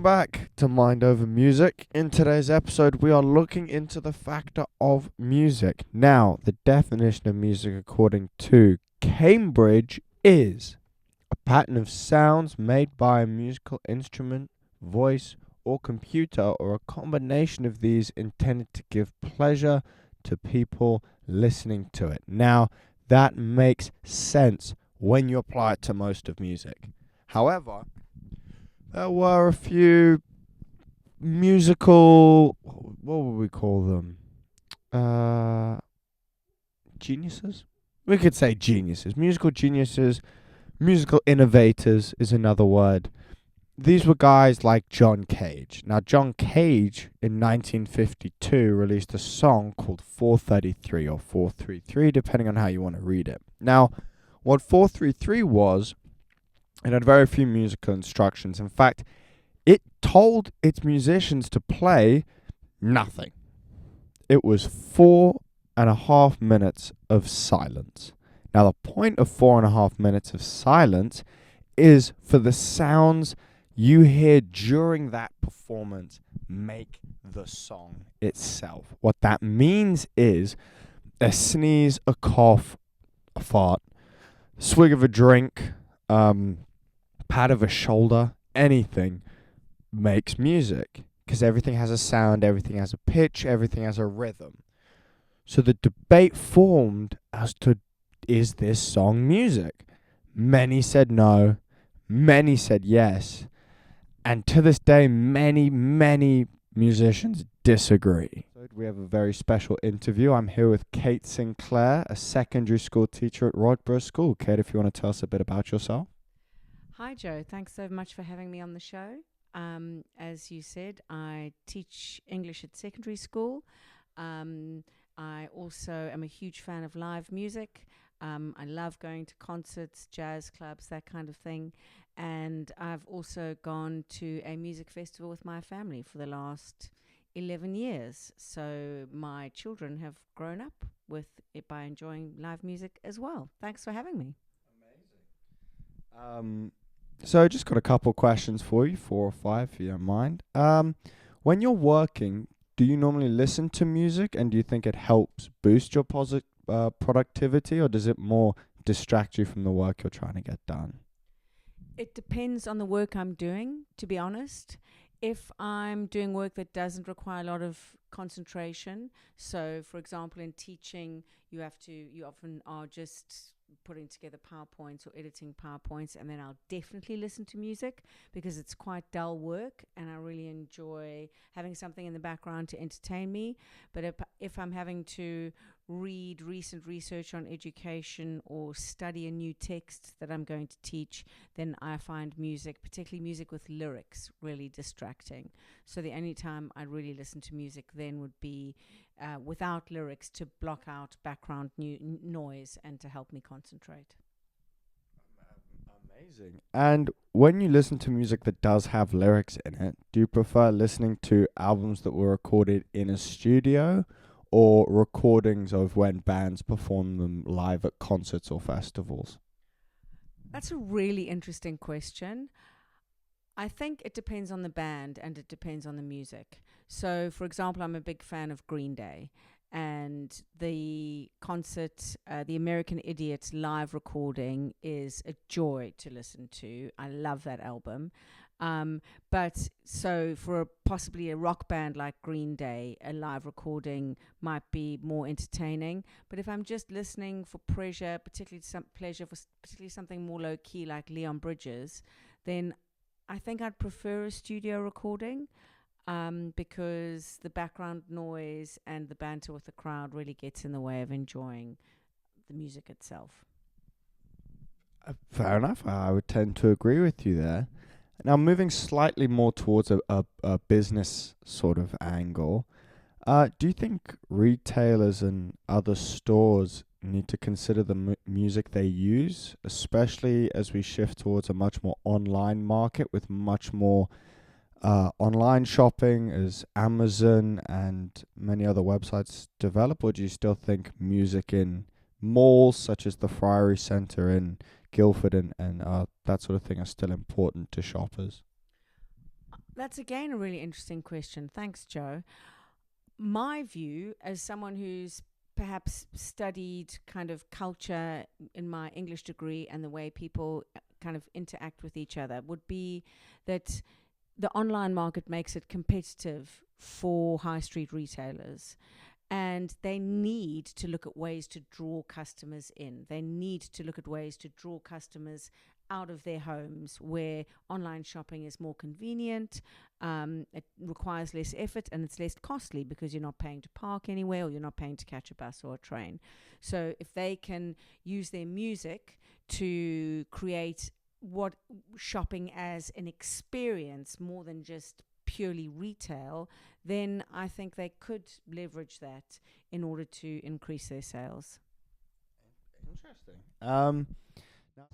back to Mind Over Music. In today's episode, we are looking into the factor of music. Now, the definition of music, according to Cambridge, is a pattern of sounds made by a musical instrument, voice, or computer, or a combination of these intended to give pleasure to people listening to it. Now, that makes sense when you apply it to most of music. However, there were a few musical, what would we call them? Geniuses? We could say geniuses. Musical geniuses, musical innovators is another word. These were guys like John Cage. Now, John Cage in 1952 released a song called 433 or 433, depending on how you want to read it. Now, what 433 was, it had very few musical instructions. In fact, it told its musicians to play nothing. It was 4.5 minutes of silence. Now, the point of 4.5 minutes of silence is for the sounds you hear during that performance make the song itself. What that means is a sneeze, a cough, a fart, swig of a drink, pat of a shoulder, anything makes music, because everything has a sound, everything has a pitch, everything has a rhythm. So the debate formed as to, is this song music? Many said no, many said yes, and to this day many musicians disagree. We have a very special interview. I'm here with Kate Sinclair, a secondary school teacher at Rodborough School. Kate, if you want to tell us a bit about yourself. Hi, Joe. Thanks so much for having me on the show. As you said, I teach English at secondary school. I also am a huge fan of live music. I love going to concerts, jazz clubs, that kind of thing. And I've also gone to a music festival with my family for the last 11 years. So my children have grown up with it by enjoying live music as well. Thanks for having me. Amazing. So I just got a couple questions for you, 4 or 5 if you don't mind. When you're working, do you normally listen to music, and do you think it helps boost your productivity, or does it more distract you from the work you're trying to get done? It depends on the work I'm doing, to be honest. If I'm doing work that doesn't require a lot of concentration, so for example in teaching you often are just putting together PowerPoints or editing PowerPoints, and then I'll definitely listen to music because it's quite dull work and I really enjoy having something in the background to entertain me. But if I'm having to read recent research on education or study a new text that I'm going to teach, then I find music, particularly music with lyrics, really distracting. So the only time I really listen to music then would be without lyrics, to block out background noise and to help me concentrate. Amazing. And when you listen to music that does have lyrics in it, do you prefer listening to albums that were recorded in a studio, or recordings of when bands perform them live at concerts or festivals? That's a really interesting question. I think it depends on the band and it depends on the music. So, for example, I'm a big fan of Green Day, and the concert, the American Idiot live recording, is a joy to listen to. I love that album. But so for possibly a rock band like Green Day, a live recording might be more entertaining. But if I'm just listening for pleasure, particularly something more low key like Leon Bridges, then I think I'd prefer a studio recording, because the background noise and the banter with the crowd really gets in the way of enjoying the music itself. Fair enough. I would tend to agree with you there. Now, moving slightly more towards a business sort of angle, do you think retailers and other stores need to consider the music they use, especially as we shift towards a much more online market with much more online shopping as Amazon and many other websites develop? Or do you still think music in malls such as the Friary Centre in Guildford and that sort of thing are still important to shoppers? That's again a really interesting question. Thanks, Joe. My view, as someone who's perhaps studied kind of culture in my English degree and the way people kind of interact with each other, would be that the online market makes it competitive for high street retailers. And they need to look at ways to draw customers in. They need to look at ways to draw customers out of their homes where online shopping is more convenient. It requires less effort and it's less costly because you're not paying to park anywhere or you're not paying to catch a bus or a train. So if they can use their music to create what shopping as an experience more than just purely retail, then I think they could leverage that in order to increase their sales. Interesting. Now